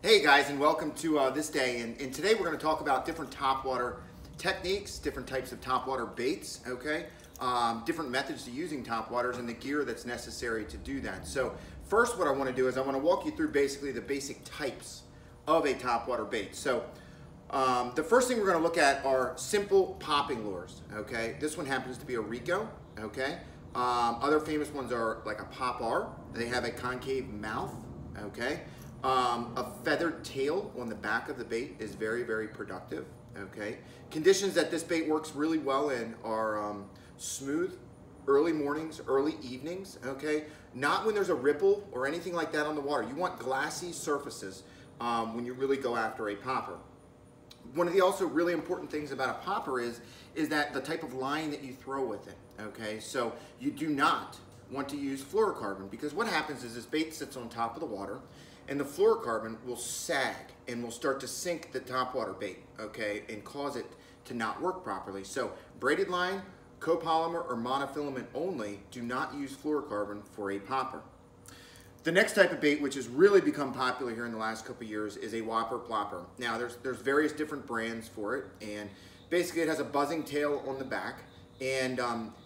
Hey guys, and welcome to this day. And today we're going to talk about different topwater techniques, different types of topwater baits, okay? Different methods to using topwaters and the gear that's necessary to do that. So first what I want to do is I want to walk you through basically the basic types of a topwater bait. So the first thing we're going to look at are simple popping lures, okay? This one happens to be a Rico, okay? Other famous ones are like a Popper. They have a concave mouth, okay? A feathered tail on the back of the bait is very, very productive, okay? Conditions that this bait works really well in are smooth, early mornings, early evenings, okay? Not when there's a ripple or anything like that on the water. You want glassy surfaces when you really go after a popper. One of the also really important things about a popper is that the type of line that you throw with it, okay? So you do not want to use fluorocarbon, because what happens is this bait sits on top of the water and the fluorocarbon will sag and will start to sink the topwater bait, okay, and cause it to not work properly. So braided line, copolymer, or monofilament only, do not use fluorocarbon for a popper. The next type of bait, which has really become popular here in the last couple of years, is a Whopper Popper. Now there's various different brands for it, and basically it has a buzzing tail on the back. And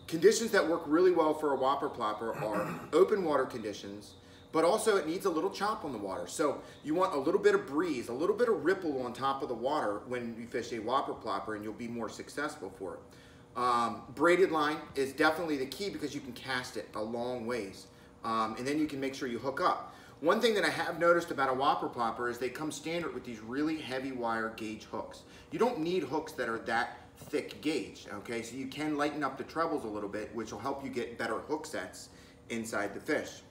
conditions that work really well for a Whopper Popper are open water conditions, but also it needs a little chop on the water. So you want a little bit of breeze, a little bit of ripple on top of the water when you fish a Whopper Popper, and you'll be more successful for it. Braided line is definitely the key because you can cast it a long ways. And then you can make sure you hook up. One thing that I have noticed about a Whopper Popper is they come standard with these really heavy wire gauge hooks. You don't need hooks that are that thick gauge, okay? So you can lighten up the trebles a little bit, which will help you get better hook sets inside the fish.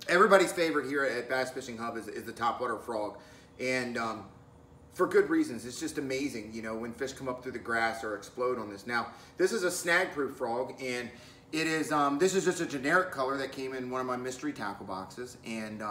Everybody's favorite here at Bass Fishing Hub is the Topwater Frog, and for good reasons. It's just amazing, you know, when fish come up through the grass or explode on this. Now, this is a snag-proof frog, and it is, this is just a generic color that came in one of my mystery tackle boxes. And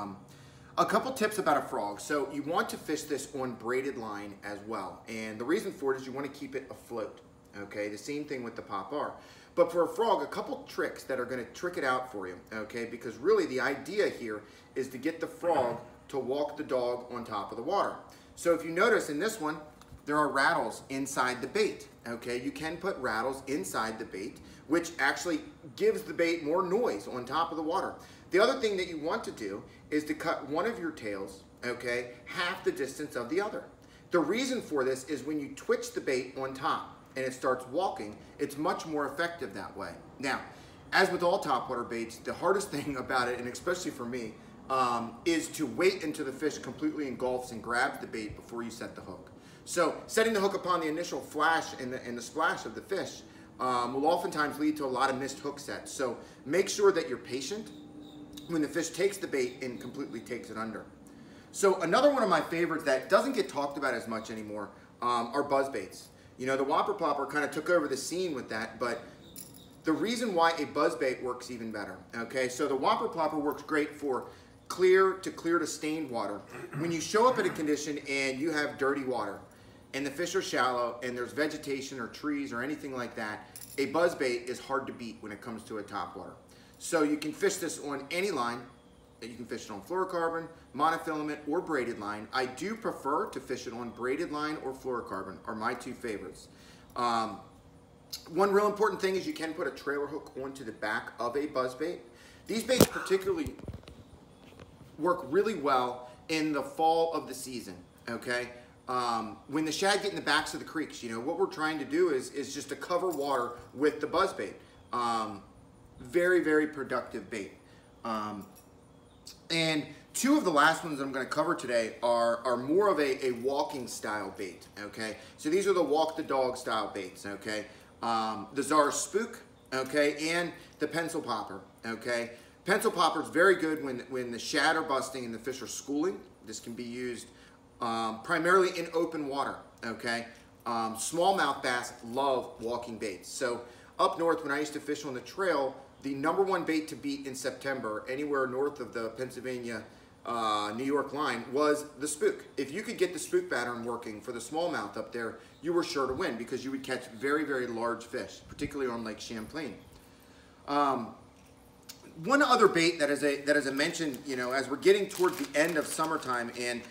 a couple tips about a frog. So you want to fish this on braided line as well. And the reason for it is you want to keep it afloat, okay? The same thing with the Popper. But for a frog, a couple tricks that are going to trick it out for you, okay? Because really the idea here is to get the frog to walk the dog on top of the water. So if you notice in this one, there are rattles inside the bait, okay? You can put rattles inside the bait, which actually gives the bait more noise on top of the water. The other thing that you want to do is to cut one of your tails, okay, half the distance of the other. The reason for this is when you twitch the bait on top and it starts walking, it's much more effective that way. Now, as with all topwater baits, the hardest thing about it, and especially for me, is to wait until the fish completely engulfs and grabs the bait before you set the hook. So setting the hook upon the initial flash and the splash of the fish will oftentimes lead to a lot of missed hook sets. So make sure that you're patient when the fish takes the bait and completely takes it under. So another one of my favorites that doesn't get talked about as much anymore are Buzzbaits. You know, the Whopper Popper kind of took over the scene with that, but the reason why a Buzzbait works even better, okay? So the Whopper Popper works great for clear to stained water. When you show up at a condition and you have dirty water, and the fish are shallow, and there's vegetation or trees or anything like that, a buzzbait is hard to beat when it comes to a topwater. So you can fish this on any line. You can fish it on fluorocarbon, monofilament, or braided line. I do prefer to fish it on braided line or fluorocarbon, are my two favorites. One real important thing is you can put a trailer hook onto the back of a buzzbait. These baits particularly work really well in the fall of the season, okay? When the shad get in the backs of the creeks, you know, what we're trying to do is just to cover water with the buzzbait. Very, very productive bait. And two of the last ones I'm going to cover today are more of a walking style bait, okay? So these are the walk the dog style baits, okay? The Czar Spook, okay, and the pencil popper, okay? Pencil popper is very good when the shad are busting and the fish are schooling. This can be used primarily in open water, okay? Smallmouth bass love walking baits. So up north, when I used to fish on the trail, the #1 bait to beat in September, anywhere north of the Pennsylvania, New York line, was the spook. If you could get the spook pattern working for the smallmouth up there, you were sure to win because you would catch very, very large fish, particularly on Lake Champlain. One other bait that is a mention, you know, as we're getting towards the end of summertime and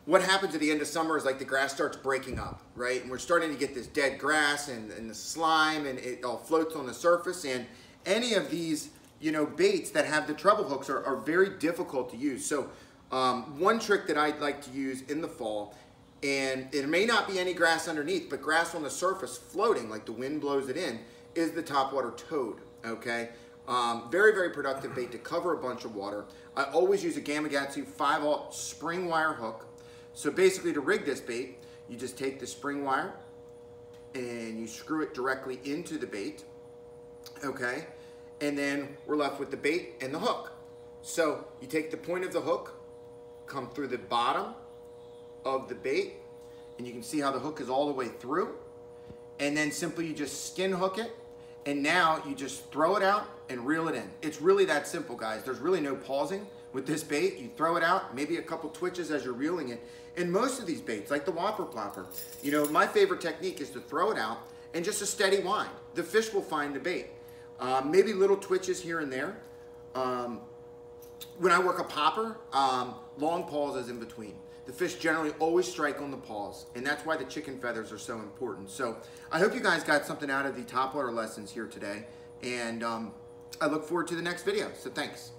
what happens at the end of summer is like the grass starts breaking up, right? And we're starting to get this dead grass and the slime, and it all floats on the surface. And any of these, you know, baits that have the treble hooks are very difficult to use. So one trick that I'd like to use in the fall, and it may not be any grass underneath, but grass on the surface floating, like the wind blows it in, is the Topwater Toad, okay? Very, very productive bait to cover a bunch of water. I always use a Gamakatsu 5/0 spring wire hook. So basically, to rig this bait, you just take the spring wire and you screw it directly into the bait, okay? And then we're left with the bait and the hook. So you take the point of the hook, come through the bottom of the bait, and you can see how the hook is all the way through. And then simply you just skin hook it, and now you just throw it out and reel it in. It's really that simple, guys. There's really no pausing with this bait. You throw it out, maybe a couple twitches as you're reeling it. And most of these baits, like the Whopper Popper, you know, my favorite technique is to throw it out and just a steady wind. The fish will find the bait. Maybe little twitches here and there. When I work a popper, long pauses in between. The fish generally always strike on the paws, and that's why the chicken feathers are so important. So I hope you guys got something out of the topwater lessons here today, and I look forward to the next video, so thanks.